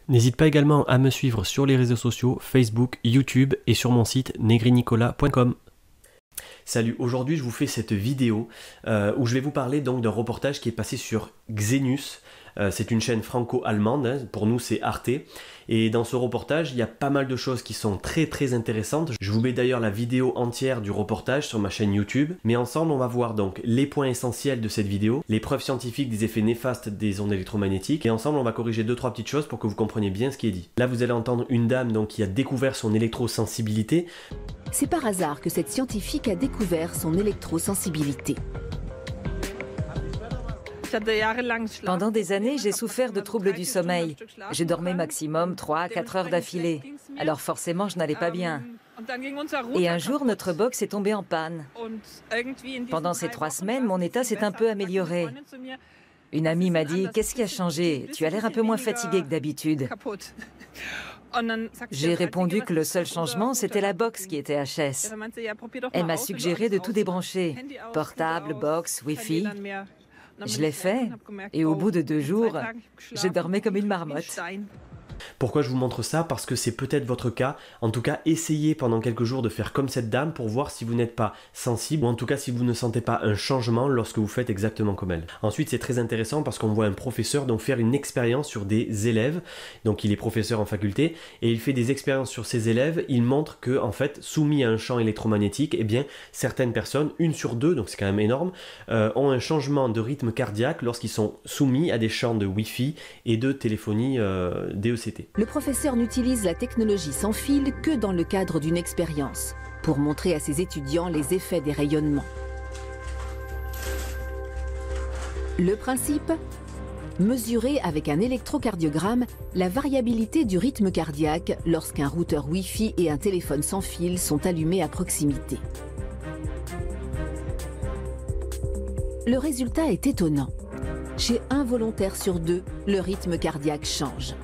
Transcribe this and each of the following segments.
N'hésite pas également à me suivre sur les réseaux sociaux, Facebook, YouTube et sur mon site negrinicolas.com. Salut, aujourd'hui je vous fais cette vidéo où je vais vous parler donc d'un reportage qui est passé sur Xenus. C'est une chaîne franco-allemande, hein, pour nous c'est Arte. Et dans ce reportage, il y a pas mal de choses qui sont très intéressantes. Je vous mets d'ailleurs la vidéo entière du reportage sur ma chaîne YouTube. Mais ensemble, on va voir donc les points essentiels de cette vidéo, les preuves scientifiques des effets néfastes des ondes électromagnétiques. Et ensemble, on va corriger 2-3 petites choses pour que vous compreniez bien ce qui est dit. Là, vous allez entendre une dame donc, qui a découvert son électrosensibilité. C'est par hasard que cette scientifique a découvert son électrosensibilité. Pendant des années, j'ai souffert de troubles du sommeil. Je dormais maximum 3 à 4 heures d'affilée. Alors forcément, je n'allais pas bien. Et un jour, notre box est tombée en panne. Pendant ces 3 semaines, mon état s'est un peu amélioré. Une amie m'a dit « Qu'est-ce qui a changé? Tu as l'air un peu moins fatigué que d'habitude. » J'ai répondu que le seul changement, c'était la box qui était HS. Elle m'a suggéré de tout débrancher. Portable, box, Wi-Fi. Je l'ai fait, et au bout de 2 jours, je dormais comme une marmotte. Pourquoi je vous montre ça? Parce que c'est peut-être votre cas. En tout cas, essayez pendant quelques jours de faire comme cette dame pour voir si vous n'êtes pas sensible ou en tout cas si vous ne sentez pas un changement lorsque vous faites exactement comme elle. Ensuite, c'est très intéressant parce qu'on voit un professeur donc faire une expérience sur des élèves. Donc il est professeur en faculté et il fait des expériences sur ses élèves. Il montre que en fait, soumis à un champ électromagnétique, eh bien certaines personnes, 1 sur 2, donc c'est quand même énorme, ont un changement de rythme cardiaque lorsqu'ils sont soumis à des champs de Wi-Fi et de téléphonie DECT. Le professeur n'utilise la technologie sans fil que dans le cadre d'une expérience, pour montrer à ses étudiants les effets des rayonnements. Le principe? Mesurer avec un électrocardiogramme la variabilité du rythme cardiaque lorsqu'un routeur Wi-Fi et un téléphone sans fil sont allumés à proximité. Le résultat est étonnant. Chez un volontaire sur 2, le rythme cardiaque change.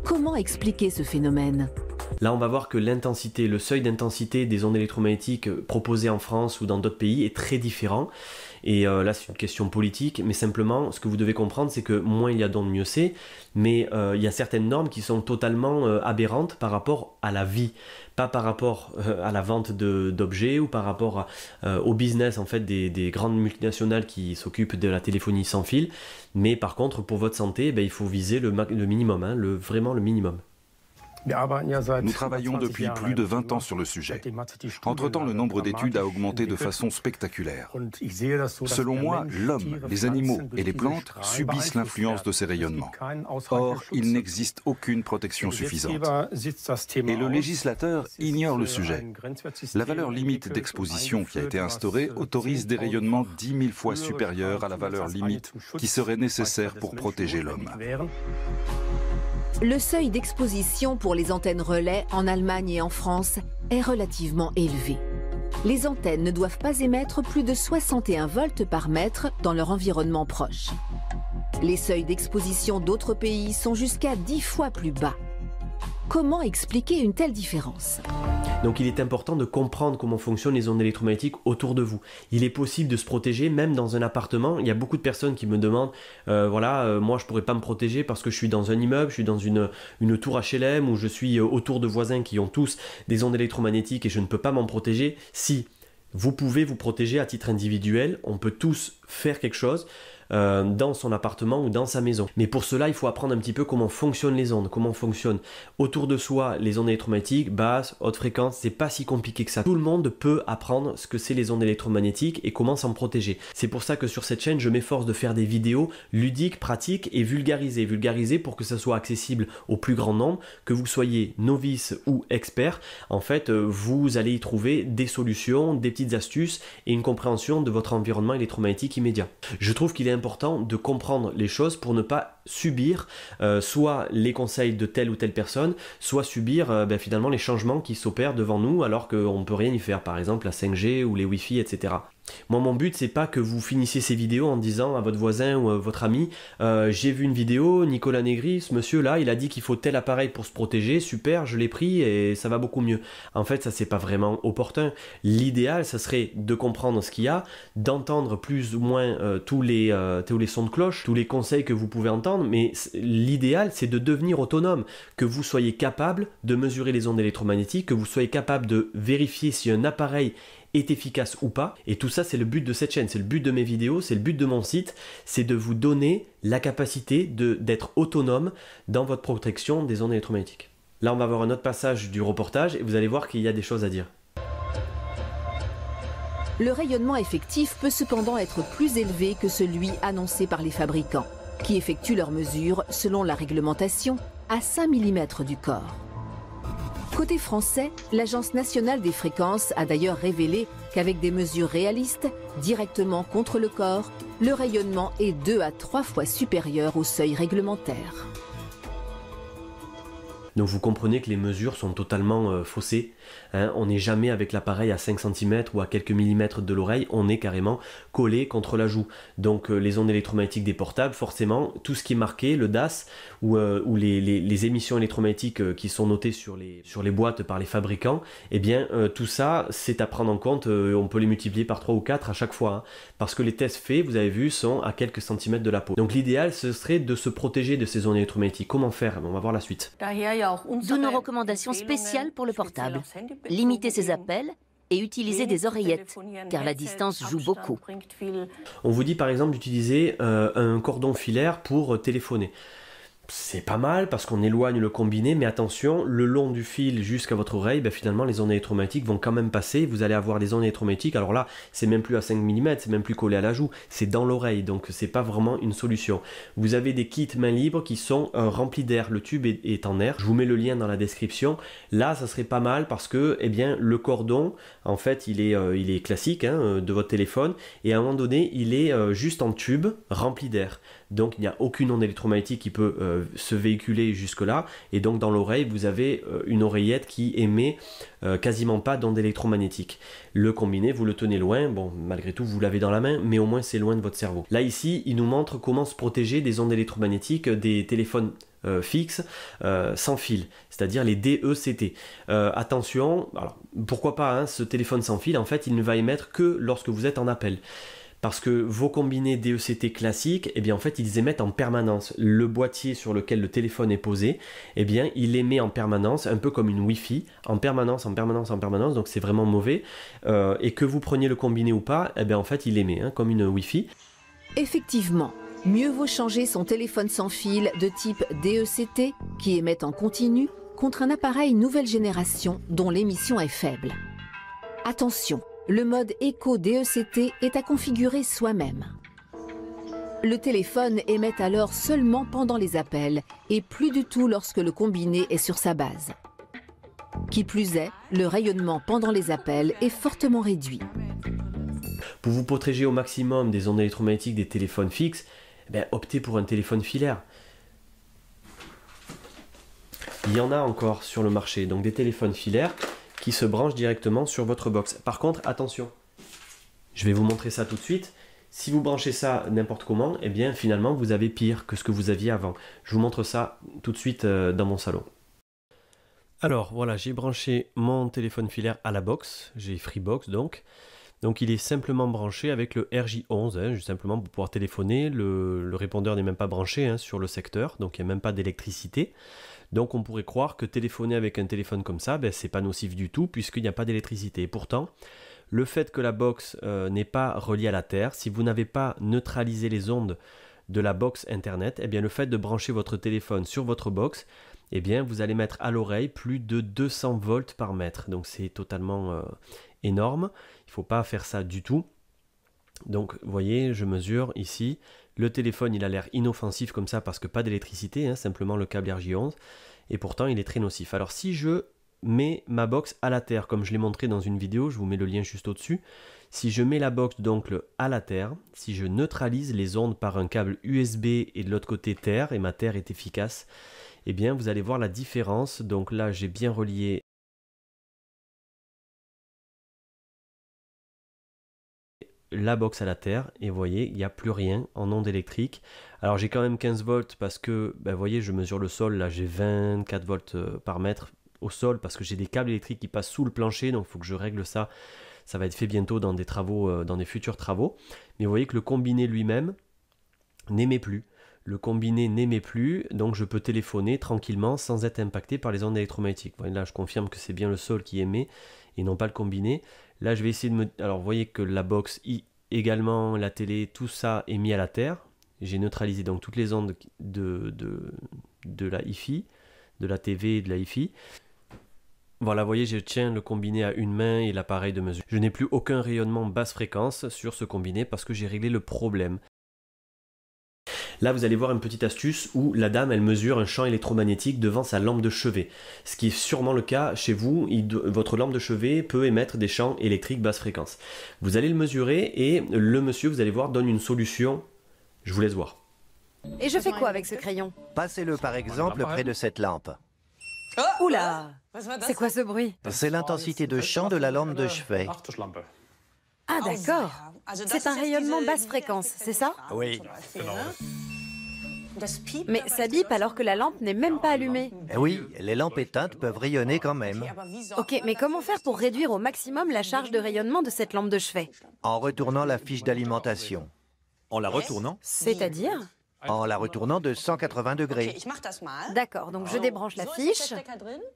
Comment expliquer ce phénomène? Là, on va voir que l'intensité, le seuil d'intensité des ondes électromagnétiques proposées en France ou dans d'autres pays est très différent. Et là, c'est une question politique, mais simplement, ce que vous devez comprendre, c'est que moins il y a d'ondes, mieux c'est. Mais il y a certaines normes qui sont totalement aberrantes par rapport à la vie, pas par rapport à la vente d'objets ou par rapport au business en fait des grandes multinationales qui s'occupent de la téléphonie sans fil. Mais par contre, pour votre santé, il faut viser le minimum, hein, vraiment le minimum. Nous travaillons depuis plus de 20 ans sur le sujet. Entre-temps, le nombre d'études a augmenté de façon spectaculaire. Selon moi, l'homme, les animaux et les plantes subissent l'influence de ces rayonnements. Or, il n'existe aucune protection suffisante. Et le législateur ignore le sujet. La valeur limite d'exposition qui a été instaurée autorise des rayonnements 10 000 fois supérieurs à la valeur limite qui serait nécessaire pour protéger l'homme. Le seuil d'exposition pour les antennes relais en Allemagne et en France est relativement élevé. Les antennes ne doivent pas émettre plus de 61 volts par mètre dans leur environnement proche. Les seuils d'exposition d'autres pays sont jusqu'à 10 fois plus bas. Comment expliquer une telle différence? Donc il est important de comprendre comment fonctionnent les ondes électromagnétiques autour de vous. Il est possible de se protéger même dans un appartement. Il y a beaucoup de personnes qui me demandent moi je pourrais pas me protéger parce que je suis dans un immeuble, je suis dans une tour HLM ou je suis autour de voisins qui ont tous des ondes électromagnétiques et je ne peux pas m'en protéger. Si vous pouvez vous protéger à titre individuel, on peut tous faire quelque chose dans son appartement ou dans sa maison. Mais pour cela, il faut apprendre un petit peu comment fonctionnent les ondes, comment fonctionnent autour de soi les ondes électromagnétiques, basses, hautes fréquences. C'est pas si compliqué que ça. Tout le monde peut apprendre ce que c'est les ondes électromagnétiques et comment s'en protéger. C'est pour ça que sur cette chaîne, je m'efforce de faire des vidéos ludiques, pratiques et vulgarisées. Vulgarisées pour que ça soit accessible au plus grand nombre, que vous soyez novice ou expert. En fait, vous allez y trouver des solutions, des petites astuces et une compréhension de votre environnement électromagnétique immédiat. Je trouve qu'il est important de comprendre les choses pour ne pas subir soit les conseils de telle ou telle personne, soit subir finalement les changements qui s'opèrent devant nous alors qu'on ne peut rien y faire, par exemple la 5G ou les Wi-Fi, etc. Moi, mon but, c'est pas que vous finissiez ces vidéos en disant à votre voisin ou à votre ami j'ai vu une vidéo, Nicolas Negri, ce monsieur-là, il a dit qu'il faut tel appareil pour se protéger, super, je l'ai pris et ça va beaucoup mieux. En fait, ça, c'est pas vraiment opportun. L'idéal, ça serait de comprendre ce qu'il y a, d'entendre plus ou moins tous les sons de cloche, tous les conseils que vous pouvez entendre, mais l'idéal, c'est de devenir autonome, que vous soyez capable de mesurer les ondes électromagnétiques, que vous soyez capable de vérifier si un appareil est efficace ou pas, et tout ça c'est le but de cette chaîne, c'est le but de mes vidéos, c'est le but de mon site, c'est de vous donner la capacité d'être autonome dans votre protection des ondes électromagnétiques. Là on va voir un autre passage du reportage et vous allez voir qu'il y a des choses à dire. Le rayonnement effectif peut cependant être plus élevé que celui annoncé par les fabricants, qui effectuent leurs mesures selon la réglementation à 5 mm du corps. Côté français, l'Agence nationale des fréquences a d'ailleurs révélé qu'avec des mesures réalistes, directement contre le corps, le rayonnement est 2 à 3 fois supérieur au seuil réglementaire. Donc vous comprenez que les mesures sont totalement faussées. Hein, on n'est jamais avec l'appareil à 5 cm ou à quelques millimètres de l'oreille, on est carrément collé contre la joue. Donc les ondes électromagnétiques des portables, forcément, tout ce qui est marqué, le DAS ou les émissions électromagnétiques qui sont notées sur les boîtes par les fabricants, eh bien tout ça, c'est à prendre en compte, on peut les multiplier par 3 ou 4 à chaque fois. Hein, parce que les tests faits, vous avez vu, sont à quelques centimètres de la peau. Donc l'idéal, ce serait de se protéger de ces ondes électromagnétiques. Comment faire? On va voir la suite. D'où nos recommandations spéciales pour le portable. Limiter ses appels et utiliser des oreillettes, car la distance joue beaucoup. On vous dit par exemple d'utiliser un cordon filaire pour téléphoner. C'est pas mal parce qu'on éloigne le combiné, mais attention, le long du fil jusqu'à votre oreille, ben finalement les ondes électromagnétiques vont quand même passer, vous allez avoir des ondes électromagnétiques, alors là c'est même plus à 5 mm, c'est même plus collé à la joue, c'est dans l'oreille, donc c'est pas vraiment une solution. Vous avez des kits main libre qui sont remplis d'air, le tube est en air, je vous mets le lien dans la description, là ça serait pas mal parce que eh bien, le cordon, en fait il est classique hein, de votre téléphone, et à un moment donné il est juste en tube rempli d'air. Donc il n'y a aucune onde électromagnétique qui peut se véhiculer jusque là, et donc dans l'oreille vous avez une oreillette qui émet quasiment pas d'onde électromagnétique. Le combiné vous le tenez loin, bon malgré tout vous l'avez dans la main, mais au moins c'est loin de votre cerveau. Là ici il nous montre comment se protéger des ondes électromagnétiques des téléphones fixes sans fil, c'est-à-dire les DECT. Attention, alors pourquoi pas hein, ce téléphone sans fil, en fait il ne va émettre que lorsque vous êtes en appel. Parce que vos combinés DECT classiques, eh bien en fait ils émettent en permanence. Le boîtier sur lequel le téléphone est posé, eh bien il émet en permanence, un peu comme une Wi-Fi, en permanence, donc c'est vraiment mauvais. Et que vous preniez le combiné ou pas, eh bien en fait il émet hein, comme une Wi-Fi. Effectivement, mieux vaut changer son téléphone sans fil de type DECT, qui émet en continu, contre un appareil nouvelle génération dont l'émission est faible. Attention! Le mode Eco DECT est à configurer soi-même. Le téléphone émet alors seulement pendant les appels et plus du tout lorsque le combiné est sur sa base. Qui plus est, le rayonnement pendant les appels est fortement réduit. Pour vous protéger au maximum des ondes électromagnétiques des téléphones fixes, eh optez pour un téléphone filaire. Il y en a encore sur le marché, donc des téléphones filaires qui se branche directement sur votre box. Par contre, attention, je vais vous montrer ça tout de suite. Si vous branchez ça n'importe comment, eh bien finalement vous avez pire que ce que vous aviez avant. Je vous montre ça tout de suite dans mon salon. Alors voilà, j'ai branché mon téléphone filaire à la box, j'ai Freebox donc. Donc il est simplement branché avec le RJ11, hein, simplement pour pouvoir téléphoner. Le répondeur n'est même pas branché hein, sur le secteur, donc il n'y a même pas d'électricité. Donc on pourrait croire que téléphoner avec un téléphone comme ça, c'est pas nocif du tout puisqu'il n'y a pas d'électricité. Et pourtant, le fait que la box n'est pas reliée à la Terre, si vous n'avez pas neutralisé les ondes de la box internet, eh bien le fait de brancher votre téléphone sur votre box, eh bien vous allez mettre à l'oreille plus de 200 volts par mètre. Donc c'est totalement énorme, il ne faut pas faire ça du tout. Donc vous voyez, je mesure ici. Le téléphone, il a l'air inoffensif comme ça parce que pas d'électricité, hein, simplement le câble RJ11. Et pourtant, il est très nocif. Alors si je mets ma box à la terre, comme je l'ai montré dans une vidéo, je vous mets le lien juste au-dessus. Si je mets la box donc à la terre, si je neutralise les ondes par un câble USB et de l'autre côté terre, et ma terre est efficace, eh bien vous allez voir la différence. Donc là, j'ai bien relié la box à la terre et vous voyez, il n'y a plus rien en onde électrique. Alors j'ai quand même 15 volts parce que, vous voyez, je mesure le sol, là j'ai 24 volts par mètre au sol parce que j'ai des câbles électriques qui passent sous le plancher, donc il faut que je règle ça. Ça va être fait bientôt dans des travaux, dans des futurs travaux. Mais vous voyez que le combiné lui-même n'émet plus. Le combiné n'émet plus, donc je peux téléphoner tranquillement sans être impacté par les ondes électromagnétiques. Vous voyez, là je confirme que c'est bien le sol qui émet et non pas le combiné. Là je vais essayer de me... Alors vous voyez que la box, également la télé, tout ça est mis à la terre. J'ai neutralisé donc toutes les ondes de la Hi-Fi, de la TV et de la Hi-Fi. Voilà, vous voyez, je tiens le combiné à une main et l'appareil de mesure. Je n'ai plus aucun rayonnement basse fréquence sur ce combiné parce que j'ai réglé le problème. Là, vous allez voir une petite astuce où la dame, elle mesure un champ électromagnétique devant sa lampe de chevet. Ce qui est sûrement le cas chez vous, votre lampe de chevet peut émettre des champs électriques basse fréquence. Vous allez le mesurer et le monsieur, vous allez voir, donne une solution. Je vous laisse voir. Et je fais quoi avec ce crayon? Passez-le par exemple près de cette lampe. Oula! C'est quoi ce bruit? C'est l'intensité de champ de la lampe de chevet. Ah d'accord. C'est un rayonnement basse fréquence, c'est ça? Oui. Mais ça bip alors que la lampe n'est même pas allumée. Oui, les lampes éteintes peuvent rayonner quand même. Ok, mais comment faire pour réduire au maximum la charge de rayonnement de cette lampe de chevet? En retournant la fiche d'alimentation. En la retournant? C'est-à-dire? En la retournant de 180 degrés. D'accord, donc je débranche la fiche.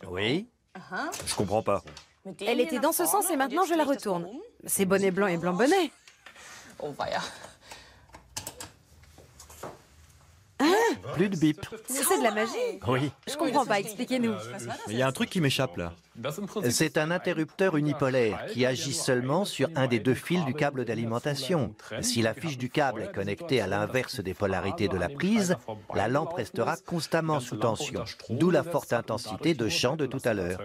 Oui. Je comprends pas. Elle était dans ce sens et maintenant je la retourne. C'est bonnet blanc et blanc bonnet. Plus de bip. C'est de la magie. Oui. Je comprends pas, expliquez-nous. Il y a un truc qui m'échappe là. C'est un interrupteur unipolaire qui agit seulement sur un des deux fils du câble d'alimentation. Si la fiche du câble est connectée à l'inverse des polarités de la prise, la lampe restera constamment sous tension, d'où la forte intensité de champ de tout à l'heure.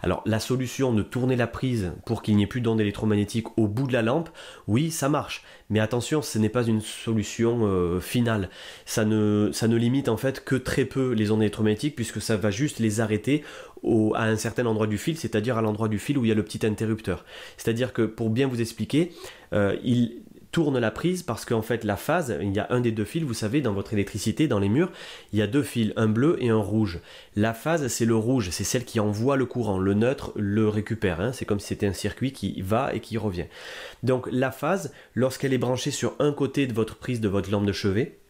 Alors la solution de tourner la prise pour qu'il n'y ait plus d'ondes électromagnétiques au bout de la lampe, oui ça marche, mais attention ce n'est pas une solution finale, ça ne limite en fait que très peu les ondes électromagnétiques puisque ça va juste les arrêter à un certain endroit du fil, c'est-à-dire à l'endroit du fil où il y a le petit interrupteur. C'est-à-dire que pour bien vous expliquer, il tourne la prise parce qu'en fait la phase, il y a un des deux fils, vous savez dans votre électricité, dans les murs, il y a deux fils, un bleu et un rouge. La phase c'est le rouge, c'est celle qui envoie le courant, le neutre le récupère, hein. C'est comme si c'était un circuit qui va et qui revient. Donc la phase, lorsqu'elle est branchée sur un côté de votre prise de votre lampe de chevet,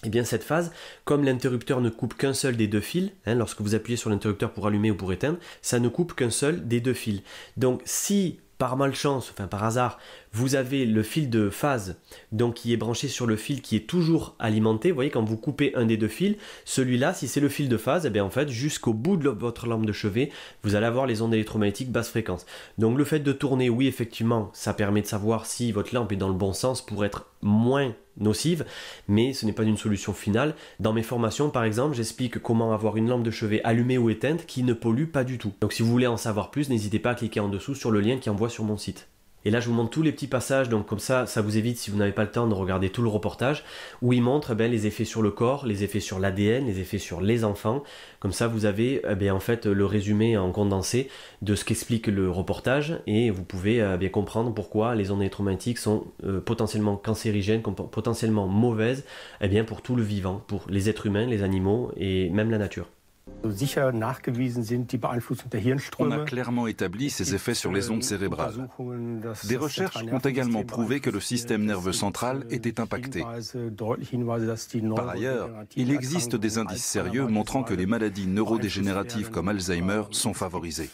et bien cette phase, comme l'interrupteur ne coupe qu'un seul des deux fils, hein, lorsque vous appuyez sur l'interrupteur pour allumer ou pour éteindre, ça ne coupe qu'un seul des deux fils. Donc si par malchance, enfin par hasard, vous avez le fil de phase donc qui est branché sur le fil qui est toujours alimenté, vous voyez quand vous coupez un des deux fils, celui-là si c'est le fil de phase, et bien en fait jusqu'au bout de votre lampe de chevet, vous allez avoir les ondes électromagnétiques basse fréquence. Donc le fait de tourner, oui effectivement, ça permet de savoir si votre lampe est dans le bon sens pour être moins nocive, mais ce n'est pas une solution finale. Dans mes formations par exemple, j'explique comment avoir une lampe de chevet allumée ou éteinte qui ne pollue pas du tout. Donc si vous voulez en savoir plus, n'hésitez pas à cliquer en dessous sur le lien qui envoie sur mon site. Et là je vous montre tous les petits passages, donc comme ça vous évite si vous n'avez pas le temps de regarder tout le reportage, où il montre les effets sur le corps, les effets sur l'ADN, les effets sur les enfants. Comme ça vous avez en fait le résumé en condensé de ce qu'explique le reportage, et vous pouvez bien comprendre pourquoi les ondes électromagnétiques sont potentiellement cancérigènes, potentiellement mauvaises pour tout le vivant, pour les êtres humains, les animaux et même la nature. On a clairement établi ces effets sur les ondes cérébrales. Des recherches ont également prouvé que le système nerveux central était impacté. Par ailleurs, il existe des indices sérieux montrant que les maladies neurodégénératives comme Alzheimer sont favorisées.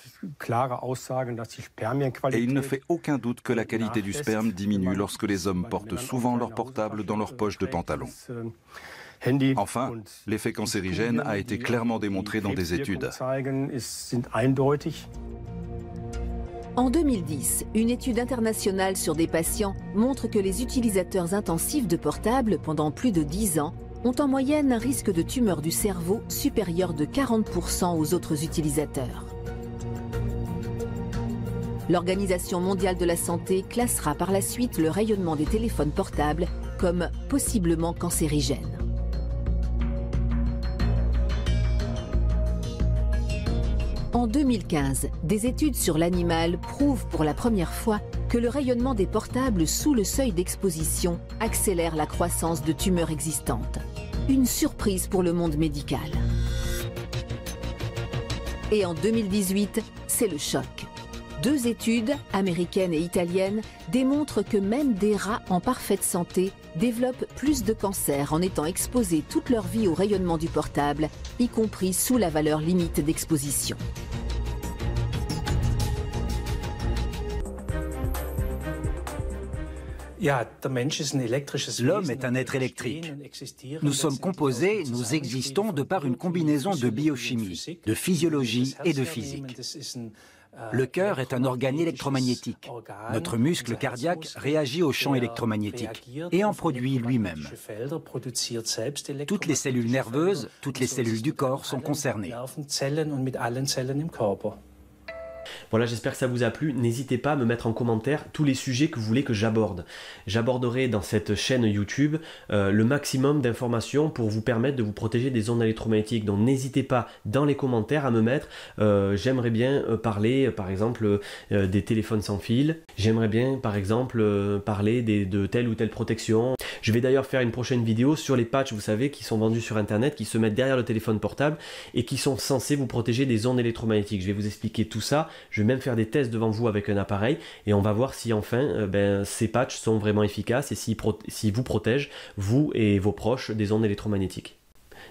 Et il ne fait aucun doute que la qualité du sperme diminue lorsque les hommes portent souvent leur portable dans leur poche de pantalon. Enfin, l'effet cancérigène a été clairement démontré dans des études. En 2010, une étude internationale sur des patients montre que les utilisateurs intensifs de portables pendant plus de 10 ans ont en moyenne un risque de tumeur du cerveau supérieur de 40% aux autres utilisateurs. L'Organisation mondiale de la santé classera par la suite le rayonnement des téléphones portables comme possiblement cancérigène. En 2015, des études sur l'animal prouvent pour la première fois que le rayonnement des portables sous le seuil d'exposition accélère la croissance de tumeurs existantes. Une surprise pour le monde médical. Et en 2018, c'est le choc. 2 études, américaines et italiennes, démontrent que même des rats en parfaite santé développent plus de cancers en étant exposés toute leur vie au rayonnement du portable, y compris sous la valeur limite d'exposition. L'homme est un être électrique. Nous sommes composés, nous existons de par une combinaison de biochimie, de physiologie et de physique. Le cœur est un organe électromagnétique. Notre muscle cardiaque réagit aux champs électromagnétiques et en produit lui-même. Toutes les cellules nerveuses, toutes les cellules du corps sont concernées. Voilà, j'espère que ça vous a plu. N'hésitez pas à me mettre en commentaire tous les sujets que vous voulez que j'aborde. J'aborderai dans cette chaîne YouTube le maximum d'informations pour vous permettre de vous protéger des ondes électromagnétiques. Donc n'hésitez pas dans les commentaires à me mettre j'aimerais bien parler par exemple des téléphones sans fil. J'aimerais bien par exemple parler de telle ou telle protection. Je vais d'ailleurs faire une prochaine vidéo sur les patchs, vous savez, qui sont vendus sur internet, qui se mettent derrière le téléphone portable et qui sont censés vous protéger des ondes électromagnétiques. Je vais vous expliquer tout ça. Je vais même faire des tests devant vous avec un appareil et on va voir si enfin ces patchs sont vraiment efficaces et s'ils vous protègent, vous et vos proches, des ondes électromagnétiques.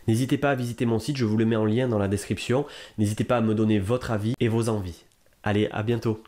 N'hésitez pas à visiter mon site, je vous le mets en lien dans la description. N'hésitez pas à me donner votre avis et vos envies. Allez, à bientôt.